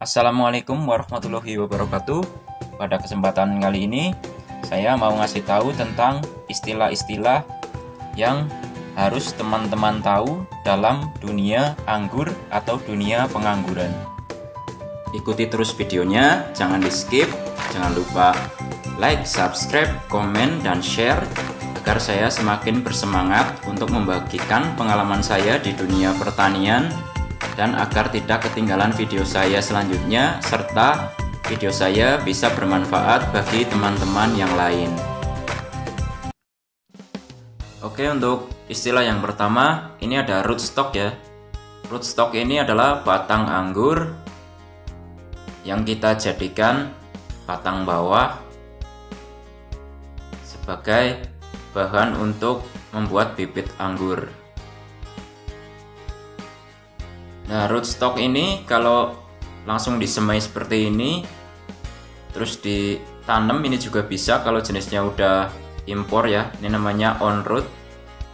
Assalamualaikum warahmatullahi wabarakatuh. Pada kesempatan kali ini saya mau ngasih tahu tentang istilah-istilah yang harus teman-teman tahu dalam dunia anggur atau dunia pengangguran. Ikuti terus videonya, jangan di skip, jangan lupa like, subscribe, komen, dan share agar saya semakin bersemangat untuk membagikan pengalaman saya di dunia pertanian dan agar tidak ketinggalan video saya selanjutnya, serta video saya bisa bermanfaat bagi teman-teman yang lain. Oke, untuk istilah yang pertama, ini ada rootstock ya. Rootstock ini adalah batang anggur yang kita jadikan batang bawah sebagai bahan untuk membuat bibit anggur. Nah, rootstock ini kalau langsung disemai seperti ini terus ditanam ini juga bisa kalau jenisnya udah impor ya. Ini namanya on root.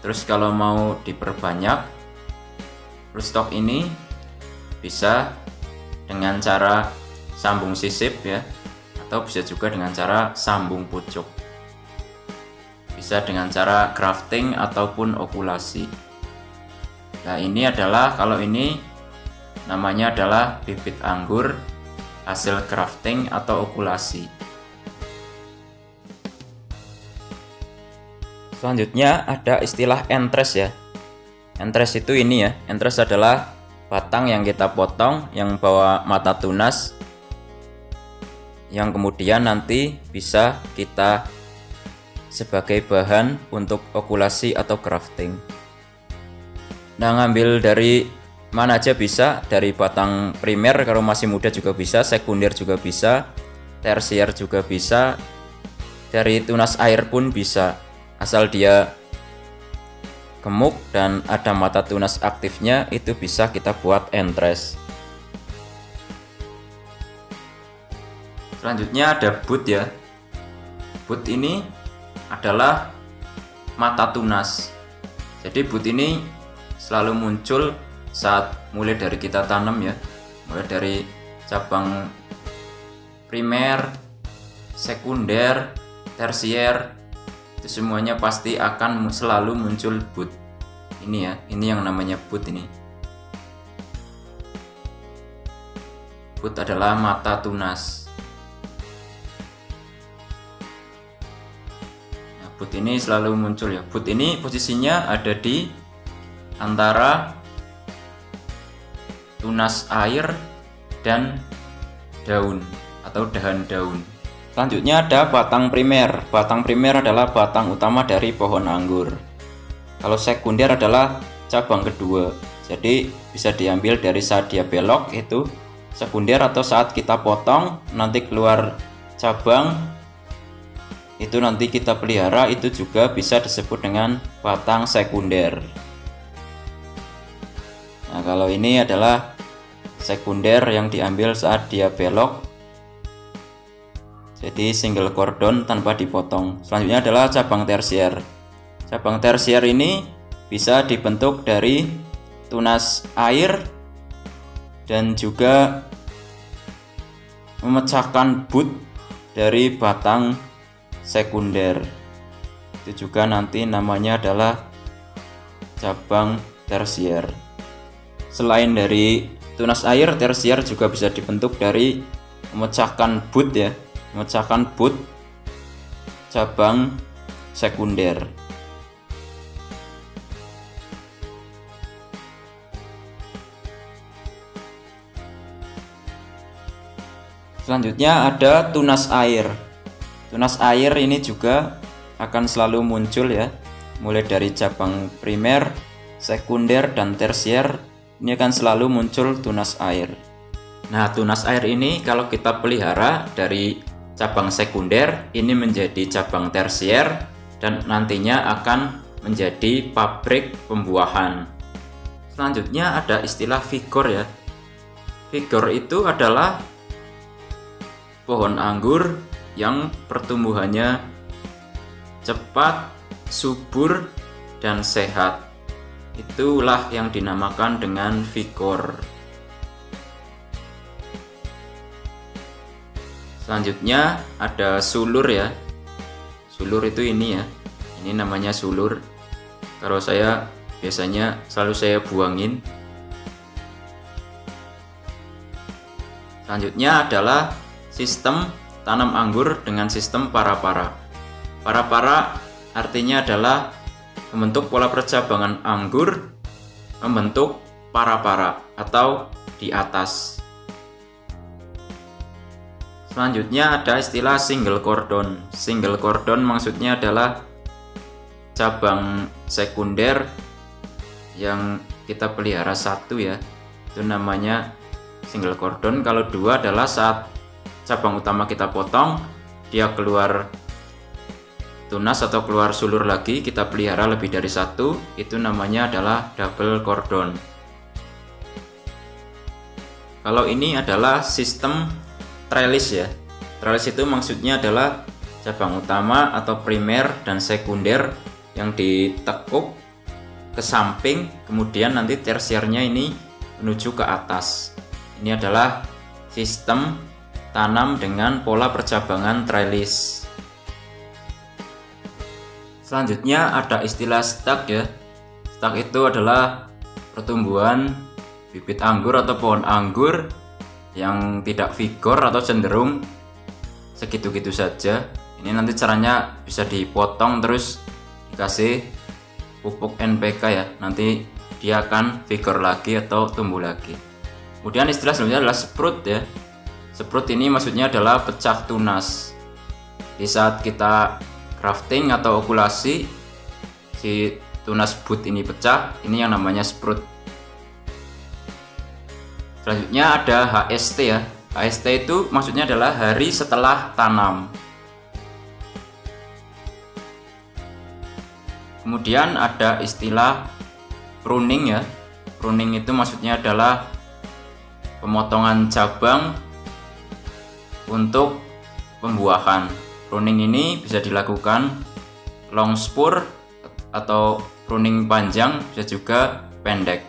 Terus kalau mau diperbanyak rootstock ini bisa dengan cara sambung sisip ya, atau bisa juga dengan cara sambung pucuk. Bisa dengan cara grafting ataupun okulasi. Nah, ini adalah, kalau ini namanya adalah bibit anggur hasil grafting atau okulasi. Selanjutnya ada istilah entres ya. Entres itu ini ya. Entres adalah batang yang kita potong yang bawa mata tunas, yang kemudian nanti bisa kita sebagai bahan untuk okulasi atau grafting. Nah, ngambil dari mana aja bisa, dari batang primer kalau masih muda juga bisa, sekunder juga bisa, tersier juga bisa, dari tunas air pun bisa, asal dia gemuk dan ada mata tunas aktifnya, itu bisa kita buat entres. Selanjutnya ada bud ya. Bud ini adalah mata tunas. Jadi bud ini selalu muncul saat mulai dari kita tanam ya, mulai dari cabang primer, sekunder, tersier, itu semuanya pasti akan selalu muncul bud. Ini ya, ini yang namanya bud ini. Bud adalah mata tunas. Bud ini selalu muncul ya. Bud ini posisinya ada di antara tunas air dan daun atau dahan daun. Selanjutnya ada batang primer. Batang primer adalah batang utama dari pohon anggur. Kalau sekunder adalah cabang kedua. Jadi bisa diambil dari saat dia belok itu sekunder, atau saat kita potong nanti keluar cabang, itu nanti kita pelihara, itu juga bisa disebut dengan batang sekunder. Nah, kalau ini adalah sekunder yang diambil saat dia belok, jadi single cordon tanpa dipotong. Selanjutnya adalah cabang tersier. Cabang tersier ini bisa dibentuk dari tunas air dan juga memecahkan bud dari batang sekunder. Itu juga nanti namanya adalah cabang tersier. Selain dari tunas air, tersier juga bisa dibentuk dari memecahkan bud ya, memecahkan bud cabang sekunder. Selanjutnya ada tunas air. Tunas air ini juga akan selalu muncul ya, mulai dari cabang primer, sekunder, dan tersier. Ini akan selalu muncul tunas air. Nah, tunas air ini kalau kita pelihara dari cabang sekunder, ini menjadi cabang tersier dan nantinya akan menjadi pabrik pembuahan. Selanjutnya ada istilah vigor ya. Vigor itu adalah pohon anggur yang pertumbuhannya cepat, subur, dan sehat. Itulah yang dinamakan dengan vigor. Selanjutnya ada sulur ya. Sulur itu ini ya. Ini namanya sulur. Kalau saya biasanya selalu saya buangin. Selanjutnya adalah sistem tanam anggur dengan sistem para-para. Para-para artinya adalah membentuk pola percabangan anggur membentuk para-para atau di atas. Selanjutnya ada istilah single cordon. Single cordon maksudnya adalah cabang sekunder yang kita pelihara satu ya. Itu namanya single cordon. Kalau dua adalah saat cabang utama kita potong, dia keluar tunas atau keluar sulur lagi, kita pelihara lebih dari satu, itu namanya adalah double cordon. Kalau ini adalah sistem trellis ya. Trellis itu maksudnya adalah cabang utama atau primer dan sekunder yang ditekuk ke samping, kemudian nanti tersiernya ini menuju ke atas. Ini adalah sistem tanam dengan pola percabangan trellis. Selanjutnya ada istilah stak ya. Stak itu adalah pertumbuhan bibit anggur atau pohon anggur yang tidak vigor atau cenderung segitu-gitu saja. Ini nanti caranya bisa dipotong terus dikasih pupuk NPK ya. Nanti dia akan vigor lagi atau tumbuh lagi. Kemudian istilah selanjutnya adalah sprout ya. Sprout ini maksudnya adalah pecah tunas. Di saat kita grafting atau okulasi, si tunas bud ini pecah, ini yang namanya sprout. Selanjutnya ada HST ya. HST itu maksudnya adalah hari setelah tanam. Kemudian ada istilah pruning ya. Pruning itu maksudnya adalah pemotongan cabang untuk pembuahan. Pruning ini bisa dilakukan long spur atau pruning panjang, bisa juga pendek.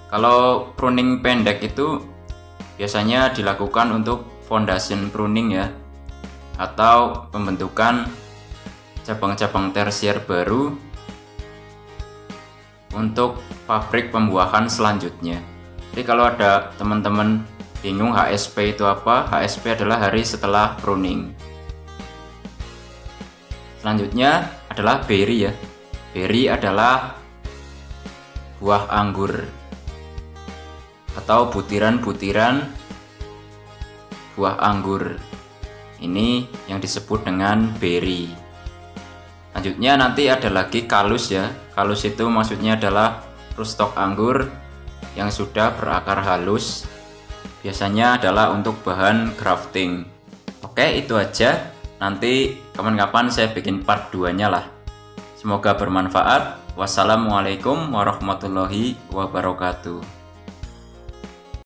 Kalau pruning pendek itu biasanya dilakukan untuk foundation pruning ya, atau pembentukan cabang-cabang tersier baru untuk pabrik pembuahan selanjutnya. Jadi kalau ada teman-teman bingung HSP itu apa, HSP adalah hari setelah pruning. Selanjutnya adalah berry ya. Berry adalah buah anggur atau butiran-butiran buah anggur. Ini yang disebut dengan berry. Selanjutnya nanti ada lagi kalus ya. Kalus itu maksudnya adalah rootstock anggur yang sudah berakar halus. Biasanya adalah untuk bahan grafting. Oke, itu aja. Nanti kapan-kapan saya bikin part 2-nya lah. Semoga bermanfaat. Wassalamualaikum warahmatullahi wabarakatuh.